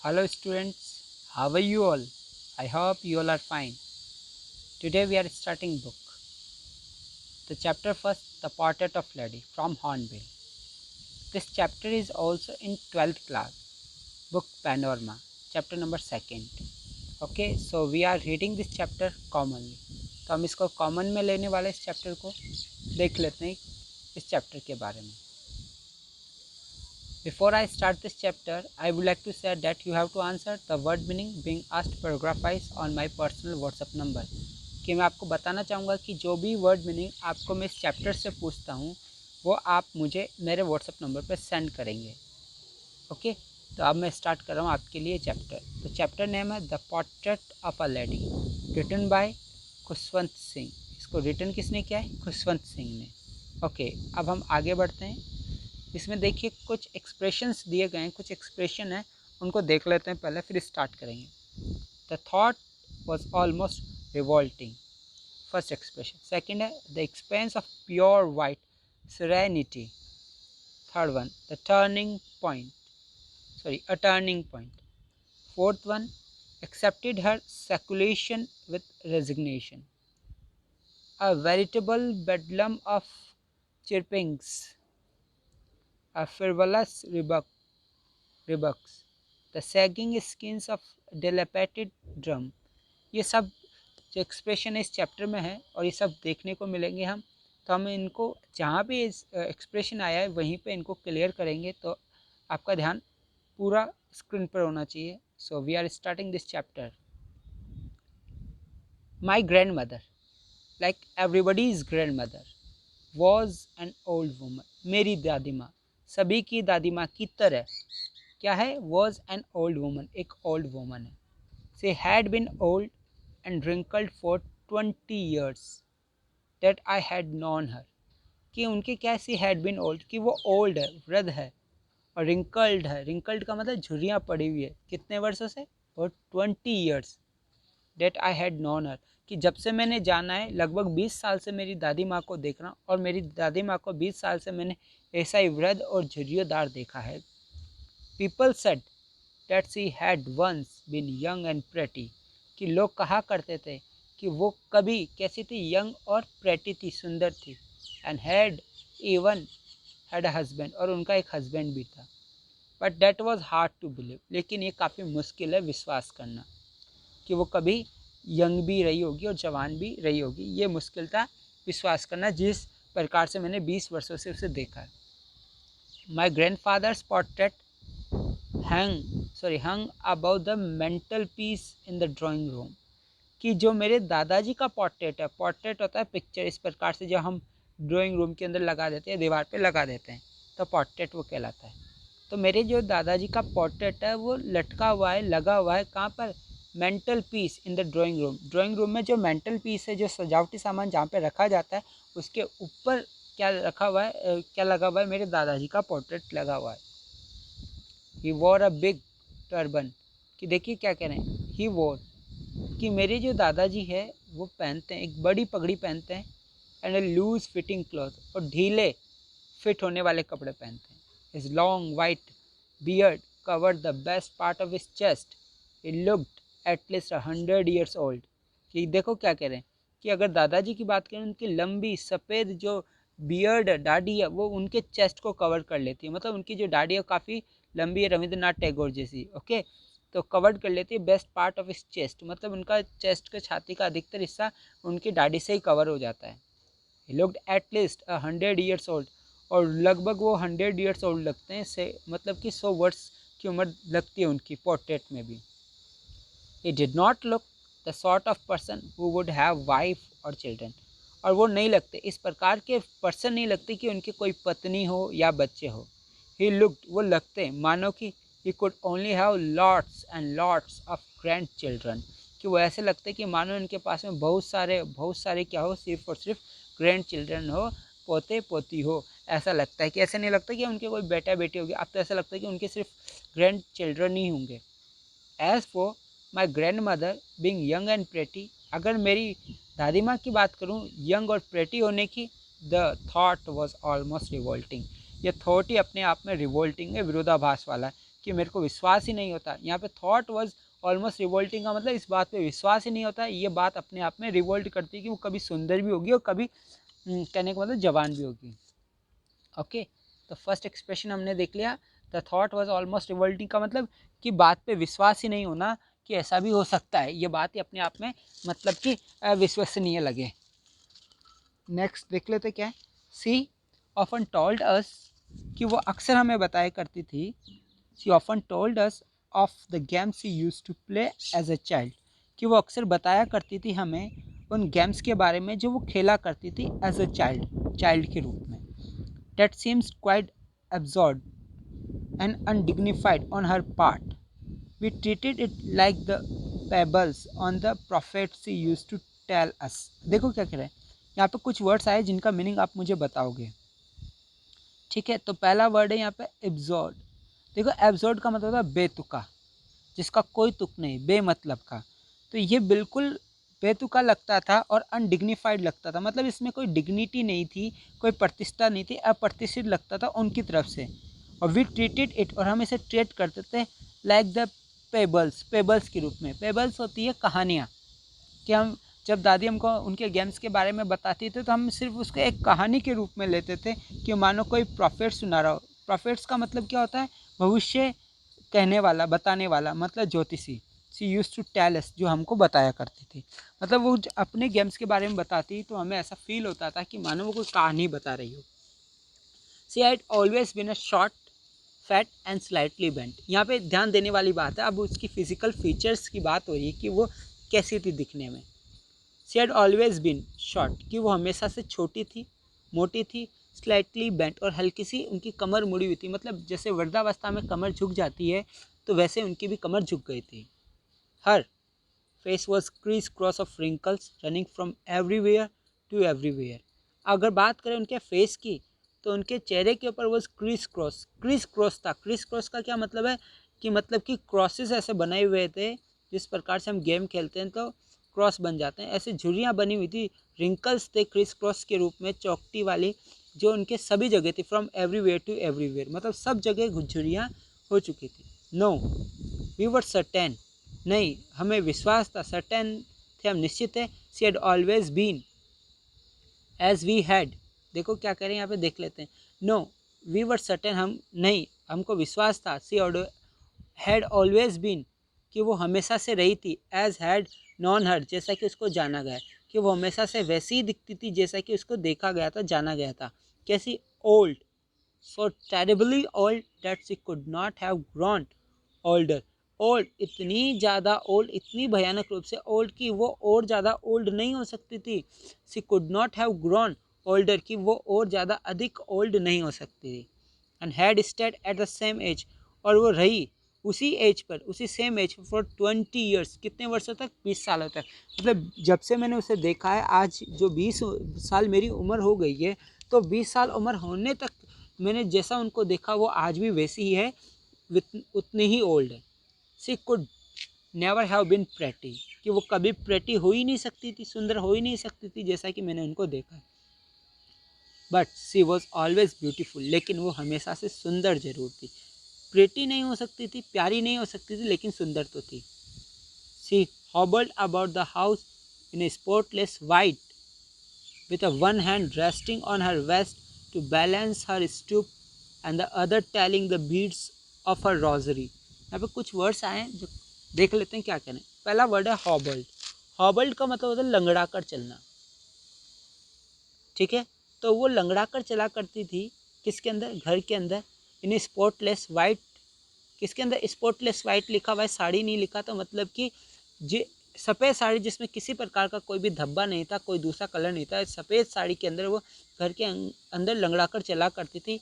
Hello students, how are you all? I hope you all are fine. Today we are starting book. The chapter first, The Portrait of Lady from Hornbill. This chapter is also in 12th class, book Panorama, chapter number 2nd. Okay, so we are reading this chapter commonly. तो हम इसको common में लेने वाले इस chapter को देख लेते हैं इस चैप्टर के बारे में. Before I start this chapter, I would like to say that you have to answer the word meaning being asked paragraph-wise on my personal WhatsApp number. कि मैं आपको बताना चाहूँगा कि जो भी वर्ड मीनिंग आपको मैं इस चैप्टर से पूछता हूँ वो आप मुझे मेरे व्हाट्सअप नंबर पर सेंड करेंगे. ओके, तो अब मैं स्टार्ट कर रहा हूँ आपके लिए चैप्टर. तो चैप्टर नेम है the portrait of a lady, written by Khushwant Singh. इसको रिटन किसने किया है? खुशवंत सिंह ने. ओके, अब हम आगे बढ़ते हैं. इसमें देखिए कुछ एक्सप्रेशंस दिए गए हैं, कुछ एक्सप्रेशन है उनको देख लेते हैं पहले, फिर स्टार्ट करेंगे. The thought was almost revolting, first expression. Second है the expanse of pure white serenity. Third one the turning point, sorry a turning point. Fourth one accepted her speculation with resignation. A veritable bedlam of chirpings, a frivolous rebuks, the sagging skins of dilapidated drum. ये सब जो expression इस chapter में है और ये सब देखने को मिलेंगे हम. तो हम इनको जहाँ भी इस एक्सप्रेशन आया है वहीं पे इनको क्लियर करेंगे. तो आपका ध्यान पूरा स्क्रीन पर होना चाहिए. So we are starting this chapter. My grandmother, like everybody's grandmother, was an old woman. मेरी दादी माँ सभी की दादी माँ की तरह क्या है? वॉज एन ओल्ड वूमन, एक ओल्ड वूमन है. She had been old and wrinkled for 20 years that I had known her. कि उनकी क्या सी हैड बिन ओल्ड, कि वो ओल्ड है, वृद्ध है. और रिंकल्ड है, रिंकल्ड का मतलब झुर्रियाँ पड़ी हुई है. कितने वर्षों से? और 20 years. That I had known her, कि जब से मैंने जाना है, लगभग 20 साल से मेरी दादी माँ को देख रहा हूँ और मेरी दादी माँ को 20 साल से मैंने ऐसा ही वृद्ध और झुर्रियोदार देखा है. People said that she had once been young and pretty, कि लोग कहा करते थे कि वो कभी कैसी थी? यंग और प्रेटी थी, सुंदर थी. And had even had a husband, और उनका एक हस्बैंड भी था. But that was hard to believe, लेकिन ये काफ़ी मुश्किल है विश्वास करना कि वो कभी यंग भी रही होगी और जवान भी रही होगी. ये मुश्किल था विश्वास करना जिस प्रकार से मैंने 20 वर्षों से उसे देखा है. My grandfather's portrait hung above the mental piece in the drawing room. कि जो मेरे दादाजी का पोर्ट्रेट है, पोर्ट्रेट होता है पिक्चर, इस प्रकार से जो हम ड्राइंग रूम के अंदर लगा देते हैं, दीवार पे लगा देते हैं, तो पोर्ट्रेट वो कहलाता है. तो मेरे जो दादाजी का पोर्ट्रेट है वो लटका हुआ है, लगा हुआ है. कहाँ पर? Mental peace in the drawing room. Drawing room में जो मेंटल पीस है, जो सजावटी सामान जहाँ पे रखा जाता है, उसके ऊपर क्या रखा हुआ है, क्या लगा हुआ है? मेरे दादाजी का पोर्ट्रेट लगा हुआ है. ही वॉर अ बिग टर्बन, कि देखिए क्या कह रहे हैं, ही वॉर, कि मेरे जो दादाजी है वो पहनते हैं, एक बड़ी पगड़ी पहनते हैं. And a loose fitting cloth, और ढीले फिट होने वाले कपड़े पहनते हैं. His long white beard covered the best part of his chest. He looked at least 100 years old. कि देखो क्या कह रहे हैं कि अगर दादाजी की बात करें, उनकी लंबी सफ़ेद जो बियर्ड दाढ़ी है वो उनके चेस्ट को कवर कर लेती है. मतलब उनकी जो दाढ़ी है काफ़ी लंबी है, रविंद्रनाथ टैगोर जैसी. ओके, तो कवर्ड कर लेती है बेस्ट पार्ट ऑफ इस चेस्ट, मतलब उनका चेस्ट के छाती का अधिकतर हिस्सा उनकी दाढ़ी से ही कवर हो जाता है. ही लुक्ड एटलीस्ट 100 years ओल्ड, और लगभग वो 100 years ओल्ड लगते हैं, से मतलब कि 100 वर्ष की उम्र लगती है उनकी पोर्ट्रेट में भी. He did not look the sort of person who would have wife और चिल्ड्रन, और वो नहीं लगते, इस प्रकार के पर्सन नहीं लगते कि उनकी कोई पत्नी हो या बच्चे हो. ही लुक्ड, वो लगते मानो कि he could only have lots and lots of grand children, कि वो ऐसे लगते कि मानो उनके पास में बहुत सारे क्या हो, सिर्फ और सिर्फ ग्रैंड चिल्ड्रन हो, पोते पोती हो. ऐसा लगता है कि ऐसे नहीं लगता कि उनके कोई बेटा बेटी होगी, अब तो ऐसा लगता है कि उनके सिर्फ ग्रैंड चिल्ड्रन ही होंगे. As for my grandmother being young and pretty, अगर मेरी दादी माँ की बात करूँ यंग और प्रेटी होने की, the thought was almost revolting. ये थॉट ही अपने आप में रिवोल्टिंग है, विरोधाभास वाला है. कि मेरे को विश्वास ही नहीं होता। यहाँ पे थॉट वाज ऑलमोस्ट रिवोल्टिंग का मतलब इस बात पे विश्वास ही नहीं होता। ये बात अपने आप में रिवोल्ट करती है कि वो कभी सुंदर भी होगी और कभी कहने का मतलब जवान भी होगी। ओके, तो फर्स्ट एक्सप्रेशन हमने देख लिया, the thought was almost revolting का मतलब कि बात पे विश्वास ही नहीं होना कि ऐसा भी हो सकता है। ये बात ही अपने आप में मतलब कि अविश्वसनीय लगे। नेक्स्ट देख लेते क्या है। सी ऑफन टोल्ड अस, कि वो अक्सर हमें बताया करती थी, she often told us of the games she used to play as a child, कि वो अक्सर बताया करती थी हमें उन गेम्स के बारे में जो वो खेला करती थी एज अ चाइल्ड के रूप में। That seems quite absurd and undignified on her part. We treated it like the pebbles on the prophets she used to tell us. देखो क्या कह रहे हैं यहाँ पे, कुछ वर्ड्स आए जिनका मीनिंग आप मुझे बताओगे। ठीक है, तो पहला वर्ड है यहाँ पे एब्सर्ड। देखो एब्सर्ड का मतलब है बेतुका, जिसका कोई तुक नहीं, बेमतलब का। तो ये बिल्कुल बेतुका लगता था और अनडिग्निफाइड लगता था, मतलब इसमें कोई डिग्निटी नहीं थी, कोई प्रतिष्ठा नहीं थी, अप्रतिष्ठित लगता था उनकी तरफ से। और वी ट्रीटेड इट, और हम इसे ट्रीट करते थे लाइक द पेबल्स के रूप में। पेबल्स होती है कहानियाँ, कि हम जब दादी हमको उनके गेम्स के बारे में बताती थी तो हम सिर्फ उसको एक कहानी के रूप में लेते थे, कि मानो कोई प्रॉफिट सुना रहा हो। प्रॉफिट्स का मतलब क्या होता है, भविष्य कहने वाला, बताने वाला, मतलब ज्योतिषी। She use to tell us, जो हमको बताया करती थी। मतलब वो अपने गेम्स के बारे में बताती तो हमें ऐसा फील होता था कि मानो वो कोई कहानी बता रही हो। She had always been a short, fat and slightly bent. यहाँ पे ध्यान देने वाली बात है, अब उसकी फिजिकल फीचर्स की बात हो रही है कि वो कैसी थी दिखने में। She had always been short, कि वो हमेशा से छोटी थी, मोटी थी, स्लाइटली बेंट, और हल्की सी उनकी कमर मुड़ी हुई थी। मतलब जैसे वृद्धावस्था में कमर झुक जाती है तो वैसे उनकी भी कमर झुक गई थी। Her face was criss cross of wrinkles running from everywhere to everywhere. अगर बात करें उनके फेस की तो उनके चेहरे के ऊपर वॉज क्रीज क्रॉस था। क्रीज क्रॉस का क्या मतलब है, कि मतलब कि क्रॉसेस ऐसे बनाए हुए थे, जिस प्रकार से हम गेम खेलते हैं तो क्रॉस बन जाते हैं, ऐसे झुर्रियाँ बनी हुई थी। रिंकल्स थे क्रिस क्रॉस के रूप में, चौकटी वाली, जो उनके सभी जगह थी, फ्रॉम एवरीवेयर टू एवरीवेयर, मतलब सब जगह झुर्रियाँ हो चुकी थी। नो वी वर सर्टेन, नहीं हमें विश्वास था, सर्टेन थे हम, निश्चित है। She had always been as we had. देखो क्या करें यहाँ पे देख लेते हैं। नो वी वर सर्टेन, हम नहीं, हमको विश्वास था। सी हैड ऑलवेज बीन, कि वो हमेशा से रही थी, एज हैड नॉन हर, जैसा कि उसको जाना गया, कि वो हमेशा से वैसी ही दिखती थी जैसा कि उसको देखा गया था, जाना गया था। कैसी, old, so terribly old that she could not have grown older. Old, इतनी ज़्यादा ओल्ड, इतनी भयानक रूप से ओल्ड कि वो और ज़्यादा ओल्ड नहीं हो सकती थी। She could not have grown older, कि वो और ज़्यादा अधिक ओल्ड नहीं हो सकती थी। And had stayed at the same age, और वो रही उसी एज पर, उसी सेम एज फॉर 20 ईयर्स, कितने वर्षों तक, 20 सालों तक। मतलब जब से मैंने उसे देखा है, आज जो 20 साल मेरी उम्र हो गई है, तो 20 साल उम्र होने तक मैंने जैसा उनको देखा वो आज भी वैसी ही है, उतनी ही ओल्ड है। She could never have been pretty, कि वो कभी प्रेटी हो ही नहीं सकती थी, सुंदर हो ही नहीं सकती थी जैसा कि मैंने उनको देखा है। But she was always beautiful, लेकिन वो हमेशा से सुंदर जरूर थी। प्रेटी नहीं हो सकती थी, प्यारी नहीं हो सकती थी, लेकिन सुंदर तो थी। She hobbled about the house in a spotless white, with a one hand resting on her waist to balance her stoop and the other telling the beads of her rosary। यहाँ पे कुछ वर्ड्स आए हैं जो देख लेते हैं क्या कहने। पहला वर्ड है हॉबल्ड। हॉबल्ड का मतलब होता है लंगड़ा कर चलना। ठीक है, तो वो लंगड़ा कर चला करती थी, किसके अंदर, घर के अंदर। इन स्पॉटलेस वाइट, किसके अंदर, स्पॉटलेस वाइट लिखा हुआ है, साड़ी नहीं लिखा, तो मतलब कि जे सफ़ेद साड़ी जिसमें किसी प्रकार का कोई भी धब्बा नहीं था, कोई दूसरा कलर नहीं था, सफ़ेद साड़ी के अंदर वो घर के अंदर लंगड़ा कर चला करती थी।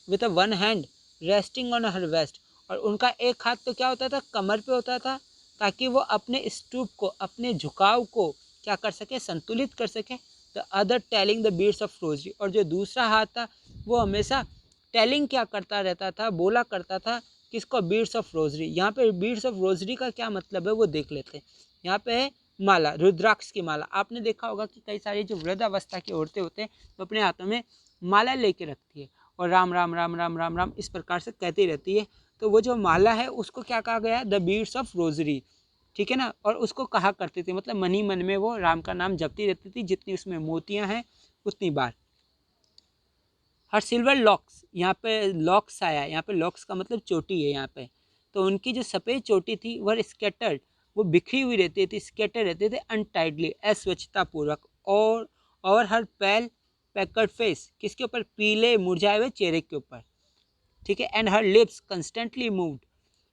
With a one hand resting on her waist, और उनका एक हाथ तो क्या होता था, कमर पे होता था, ताकि वो अपने स्टूप को, अपने झुकाव को क्या कर सके, संतुलित कर सके। The other telling the beads of rosary, और जो दूसरा हाथ था वो हमेशा टेलिंग क्या करता रहता था, बोला करता था, किसको, बीड्स ऑफ रोजरी। यहाँ पे बीड्स ऑफ रोजरी का क्या मतलब है वो देख लेते हैं। यहाँ पे है माला, रुद्राक्ष की माला। आपने देखा होगा कि कई सारी जो वृद्ध अवस्था की औरतें होते हैं वो अपने हाथों में माला लेके रखती है और राम राम राम राम राम राम इस प्रकार से कहती रहती है। तो वो जो माला है उसको क्या कहा गया, द बीड्स ऑफ रोजरी, ठीक है ना। और उसको कहा करती थी, मतलब मन ही मन में वो राम का नाम जपती रहती थी, जितनी उसमें मोतियां हैं उतनी बार। हर सिल्वर लॉक्स, यहाँ पे लॉक्स आया, यहाँ पे लॉक्स का मतलब चोटी है यहाँ पे। तो उनकी जो सफ़ेद चोटी थी वह स्केटर्ड, वो बिखरी हुई रहती थी, स्केटर रहते थे अनटाइडली, अस्वच्छतापूर्वक। और हर पेल पैकर्ड फेस, किसके ऊपर, पीले मुरझाए हुए चेहरे के ऊपर, ठीक है। And her lips constantly moved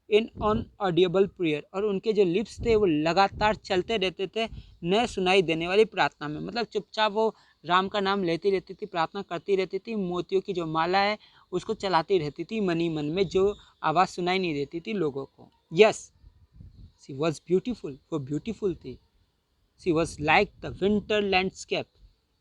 in on Audible prayer, और उनके जो लिप्स थे वो लगातार चलते रहते थे न सुनाई देने वाली प्रार्थना में, मतलब चुपचाप वो राम का नाम लेती रहती थी, प्रार्थना करती रहती थी, मोतियों की जो माला है उसको चलाती रहती थी मन ही मन में, जो आवाज़ सुनाई नहीं देती थी लोगों को। यस, शी वॉज ब्यूटीफुल, वो ब्यूटीफुल थी। She was like the winter landscape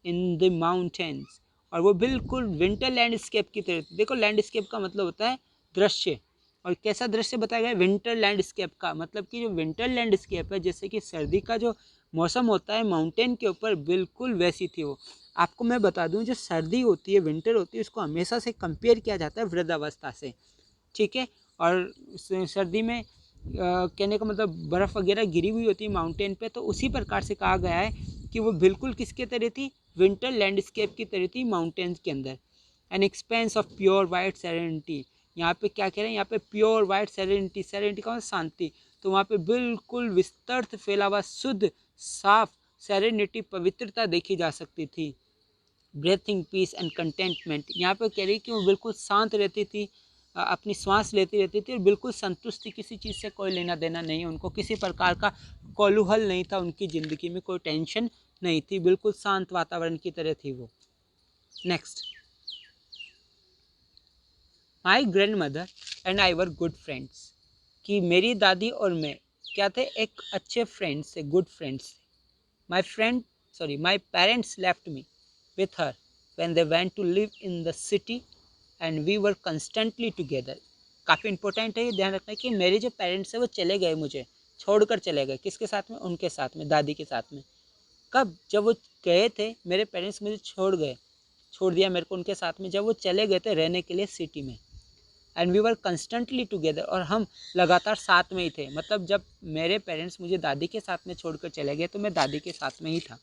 in the mountains, और वो बिल्कुल विंटर लैंडस्केप की तरह थी। देखो लैंडस्केप का मतलब होता है दृश्य, और कैसा दृश्य बताया गया, विंटर लैंडस्केप का मतलब कि जो विंटर लैंडस्केप है, जैसे कि सर्दी का जो मौसम होता है माउंटेन के ऊपर, बिल्कुल वैसी थी वो। आपको मैं बता दूं, जो सर्दी होती है, विंटर होती है, उसको हमेशा से कंपेयर किया जाता है वृद्धावस्था से, ठीक है। और सर्दी में कहने का मतलब बर्फ़ वगैरह गिरी हुई होती है माउंटेन पे, तो उसी प्रकार से कहा गया है कि वो बिल्कुल किसके तरह थी, विंटर लैंडस्केप की तरह थी माउंटेन्स के अंदर। An expense of pure white serenity, यहाँ पे क्या कह रहे हैं, यहाँ पे प्योर वाइट सेरेनिटी, सेरेनिटी का मतलब शांति, तो वहाँ पे बिल्कुल विस्तृत फैला हुआ शुद्ध साफ सेरेनिटी, पवित्रता देखी जा सकती थी। ब्रेथिंग पीस एंड कंटेंटमेंट, यहाँ पे कह रही कि वो बिल्कुल शांत रहती थी, अपनी सांस लेती रहती थी, और बिल्कुल संतुष्टि, किसी चीज़ से कोई लेना देना नहीं, उनको किसी प्रकार का कोलूहल नहीं था, उनकी ज़िंदगी में कोई टेंशन नहीं थी, बिल्कुल शांत वातावरण की तरह थी वो। Next, my grand mother and I were good friends, कि मेरी दादी और मैं क्या थे, एक अच्छे फ्रेंड्स थे, गुड फ्रेंड्स थे। My friend sorry my parents left me with her when they went to live in the city and we were constantly together। काफ़ी इंपॉर्टेंट है ये ध्यान रखना कि मेरे जो पेरेंट्स हैं वो चले गए, मुझे छोड़कर चले गए, किसके साथ में, उनके साथ में, दादी के साथ में। कब, जब वो गए थे, मेरे पेरेंट्स मुझे छोड़ गए, छोड़ दिया मेरे को उनके साथ में, जब वो चले गए थे रहने के लिए सिटी में। And we were constantly together, और हम लगातार साथ में ही थे, मतलब जब मेरे पेरेंट्स मुझे दादी के साथ में छोड़कर चले गए तो मैं दादी के साथ में ही था।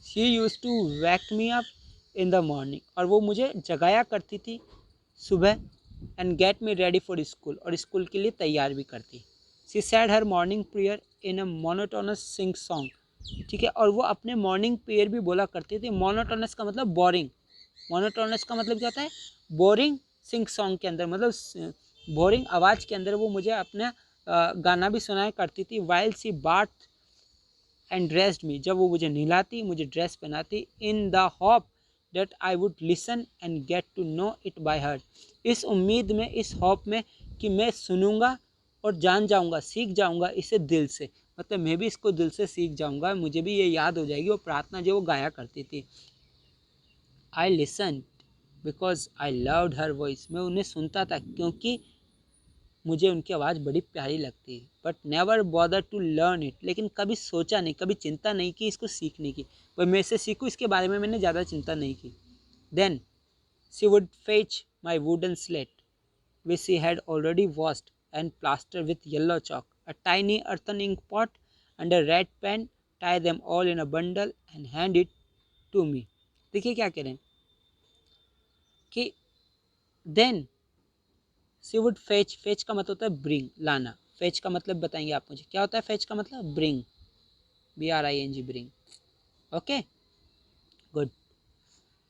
She used to wake me up in the morning, और वो मुझे जगाया करती थी सुबह, and get me ready for school, और स्कूल के लिए तैयार भी करती। She said her morning prayer in a monotonous sing song, ठीक है। और वो अपने मॉर्निंग प्रेयर भी बोला करती थी। मोनोटोनस का मतलब बोरिंग, मोनोटोनस का मतलब क्या होता है, बोरिंग सिंग सॉन्ग के अंदर, मतलब बोरिंग आवाज़ के अंदर वो मुझे अपना गाना भी सुनाया करती थी। While she bath and dressed me, जब वो मुझे नहलाती, मुझे ड्रेस पहनाती, in the hope that I would listen and get to know it by heart, इस उम्मीद में, इस होप में कि मैं सुनूंगा और जान जाऊंगा, सीख जाऊंगा इसे दिल से, मतलब मैं भी इसको दिल से सीख जाऊंगा, मुझे भी ये याद हो जाएगी वो प्रार्थना जो वो गाया करती थी। I listen because I loved her voice, मैं उन्हें सुनता था क्योंकि मुझे उनकी आवाज़ बड़ी प्यारी लगती है। But never bother to learn it, लेकिन कभी सोचा नहीं, कभी चिंता नहीं की इसको सीखने की, वह मैं इसे सीखूँ इसके बारे में मैंने ज़्यादा चिंता नहीं की। Then she would fetch my wooden slate which she had already washed and plastered with yellow chalk, a tiny earthen ink pot and a red pen, tie them all in a bundle and hand it to me। देखिए क्या कह रहे हैं कि then she would fetch, fetch का मतलब होता है ब्रिंग, लाना। फेच का मतलब बताएंगे आप मुझे, क्या होता है फेच का मतलब, bring, BRING, bring. Okay, good.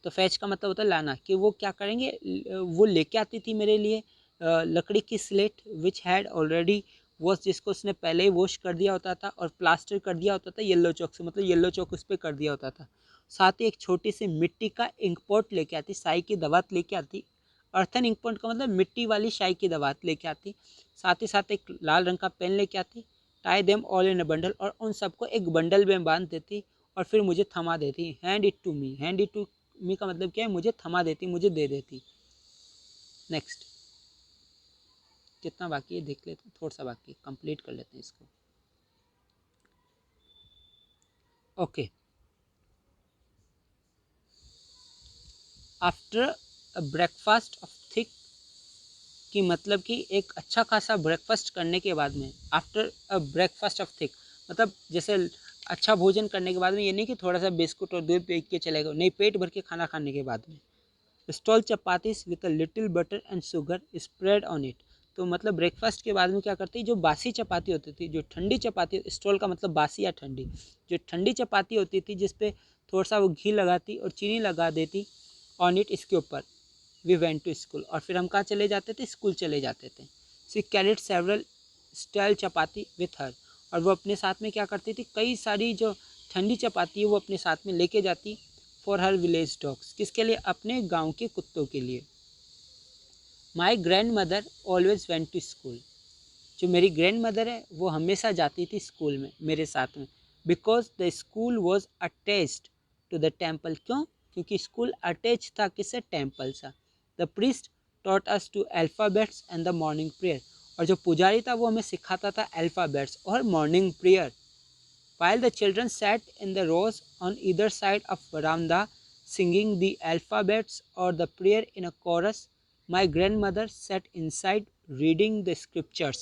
तो फेच का मतलब होता है लाना, कि वो क्या करेंगे, वो लेके आती थी मेरे लिए लकड़ी की slate which had already wash, जिसको उसने पहले ही वॉश कर दिया होता था और प्लास्टर कर दिया होता था येलो चौक से, मतलब येलो चौक उस पर कर दिया होता था। साथ ही एक छोटी सी मिट्टी का इंक पॉट लेके आती, स्याही की दवात लेके आती। अर्थन इंक पॉट का मतलब मिट्टी वाली स्याही की दवात लेके आती। साथ ही साथ एक लाल रंग का पेन लेके आती। Tie them all in a bundle, और उन सबको एक बंडल में बांध देती और फिर मुझे थमा देती। Hand it to me, hand it to me का मतलब क्या है, मुझे थमा देती, मुझे दे देती। नेक्स्ट, कितना बाकी है देख लेते हैं, थोड़ा सा बाकी, कंप्लीट कर लेते हैं इसको। Okay, after a breakfast of thick, कि मतलब कि एक अच्छा खासा ब्रेकफास्ट करने के बाद में, after a breakfast of thick, मतलब जैसे अच्छा भोजन करने के बाद में, ये नहीं कि थोड़ा सा बिस्कुट और दूध पी के चले गए, नहीं, पेट भर के खाना खाने के बाद में। Stall chapatis with a little butter and sugar spread on it. तो मतलब ब्रेकफास्ट के बाद में क्या करती, जो बासी चपाती होती थी, जो ठंडी चपाती, स्टॉल का मतलब बासी या ठंडी, जो ठंडी चपाती होती थी जिसपे थोड़ा सा वो घी लगाती और चीनी लगा देती ऑन इट, इसके ऊपर। वी वेंट टू स्कूल, और फिर हम कहाँ चले जाते थे, स्कूल चले जाते थे। She carried several stale chapati with her, और वो अपने साथ में क्या करती थी, कई सारी जो ठंडी चपाती है वो अपने साथ में लेके जाती, फॉर हर विलेज डॉग्स, किसके लिए, अपने गांव के कुत्तों के लिए। My grandmother always went to school, जो मेरी ग्रैंड मदर है वो हमेशा जाती थी स्कूल में मेरे साथ में। Because the school was attached to the temple, क्यों, क्योंकि स्कूल अटैच था किससे, टेम्पल सा। The priest taught us to alphabets and the morning prayer, और जो पुजारी था वो हमें सिखाता था अल्फ़ाबेट्स और morning prayer. While the children sat in the rows on either side of veranda singing the alphabets or the prayer in a chorus, my grandmother sat inside reading the scriptures.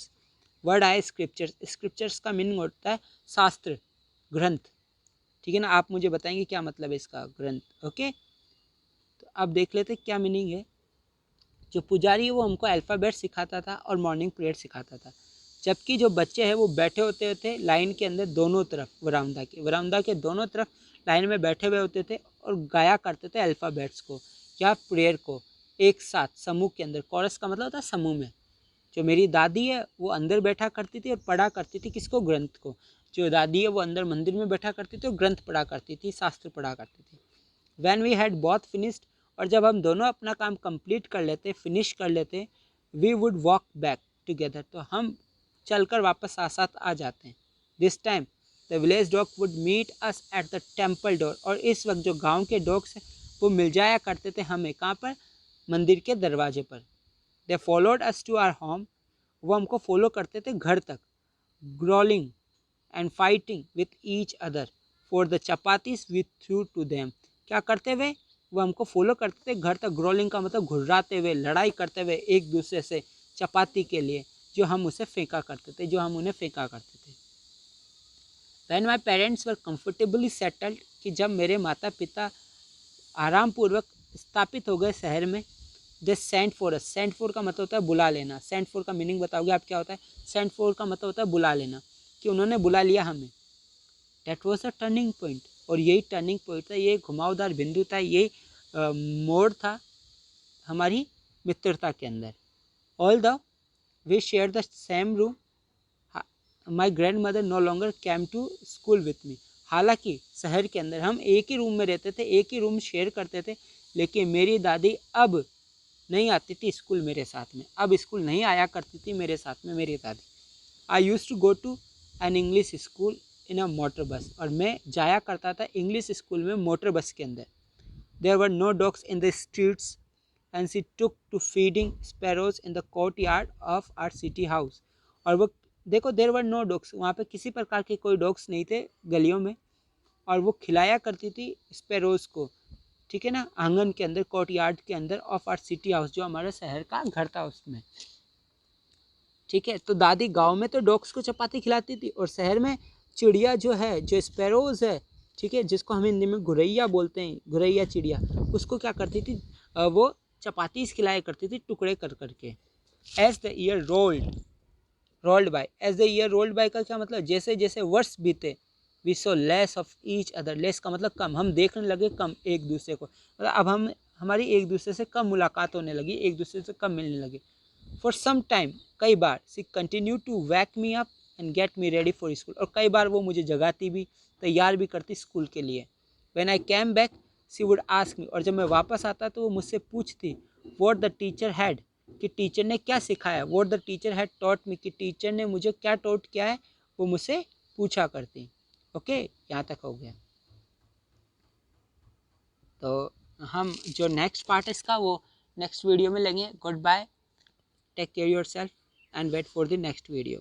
Word आए scriptures, scriptures का meaning होता है शास्त्र, ग्रंथ, ठीक है ना। आप मुझे बताएंगे क्या मतलब है इसका, ग्रंथ, ओके। तो अब देख लेते क्या मीनिंग है। जो पुजारी है वो हमको अल्फ़ाबेट सिखाता था और मॉर्निंग प्रेयर सिखाता था, जबकि जो बच्चे हैं वो बैठे होते थे लाइन के अंदर दोनों तरफ, वरामदा के दोनों तरफ लाइन में बैठे हुए होते थे और गाया करते थे अल्फ़ाबेट्स को या प्रेयर को एक साथ समूह के अंदर। कॉरस का मतलब होता है समूह में। जो मेरी दादी है वो अंदर बैठा करती थी और पढ़ा करती थी किसको, ग्रंथ को। जो दादी है वो अंदर मंदिर में बैठा करती थी और ग्रंथ पढ़ा करती थी, शास्त्र पढ़ा करती थी। When we had both finished, और जब हम दोनों अपना काम कंप्लीट कर लेते, फिनिश कर लेते, we would walk back together, तो हम चलकर वापस साथ साथ आ जाते हैं। This time the village dog would meet us at the temple door, और इस वक्त जो गांव के डॉग्स हैं वो मिल जाया करते थे हमें, कहाँ पर, मंदिर के दरवाजे पर। They followed us to our home, वो हमको फॉलो करते थे घर तक, growling and fighting with each other for the chapatis we threw to them. क्या करते हुए, वो हमको फॉलो करते थे घर तक, ग्रोलिंग का मतलब घुर्राते हुए, लड़ाई करते हुए एक दूसरे से चपाती के लिए, जो हम उसे फेंका करते थे, जो हम उन्हें फेंका करते थे। When my parents were comfortably settled, कि जब मेरे माता पिता आराम पूर्वक स्थापित हो गए शहर में, they sent for us, sent for का मतलब होता है बुला लेना, सेंट फॉर का मीनिंग बताओगे आप क्या होता है, सेंट फॉर का मतलब होता है बुला लेना, कि उन्होंने बुला लिया हमें। That was a turning point, और यही टर्निंग पॉइंट था, ये घुमावदार बिंदु था, ये मोड़ था हमारी मित्रता के अंदर। Although we share the same room, my grandmother no longer came to school with me, हालांकि शहर के अंदर हम एक ही रूम में रहते थे, एक ही रूम शेयर करते थे, लेकिन मेरी दादी अब नहीं आती थी स्कूल मेरे साथ में, अब स्कूल नहीं आया करती थी मेरे साथ में मेरी दादी। I used to go to an English school in a motor bus, और मैं जाया करता था इंग्लिश स्कूल में मोटर बस के अंदर। There were no dogs in the streets and she took to feeding sparrows in the courtyard of our city house, और वो देखो, देयर वर नो डॉग्स, वहाँ पे किसी प्रकार के कोई डॉग्स नहीं थे गलियों में, और वो खिलाया करती थी स्पैरोज को, ठीक है ना, आंगन के अंदर, कोर्ट यार्ड के अंदर ऑफ आर सिटी हाउस, जो हमारे शहर का घर था उसमें, ठीक है। तो दादी गांव में तो डॉग्स को चपाती खिलाती थी, और शहर में चिड़िया जो है, जो स्पैरोज है, ठीक है, जिसको हम हिंदी में गुरैया बोलते हैं, गुरैया चिड़िया, उसको क्या करती थी, वो चपाती खिलाया करती थी टुकड़े कर करके। As the year rolled by, as the year rolled by का क्या मतलब, जैसे जैसे वर्ष बीते, we saw less of each other, less का मतलब कम, हम देखने लगे कम एक दूसरे को, मतलब अब हम हमारी एक दूसरे से कम मुलाकात होने लगी, एक दूसरे से कम मिलने लगे। फॉर सम टाइम, कई बार, she continue to wake me up and get me ready for school, और कई बार वो मुझे जगाती भी, तैयार भी करती स्कूल के लिए। When I came back she would ask me, और जब मैं वापस आता तो वो मुझसे पूछती, व्हाट द टीचर हैड, कि टीचर ने क्या सिखाया, what the teacher had taught me, कि टीचर ने मुझे क्या टॉट किया है, वो मुझसे पूछा करती। ओके, यहाँ तक हो गया। तो हम जो नेक्स्ट पार्ट है इसका वो नेक्स्ट वीडियो में लेंगे। Good bye, take care yourself and wait for the next video.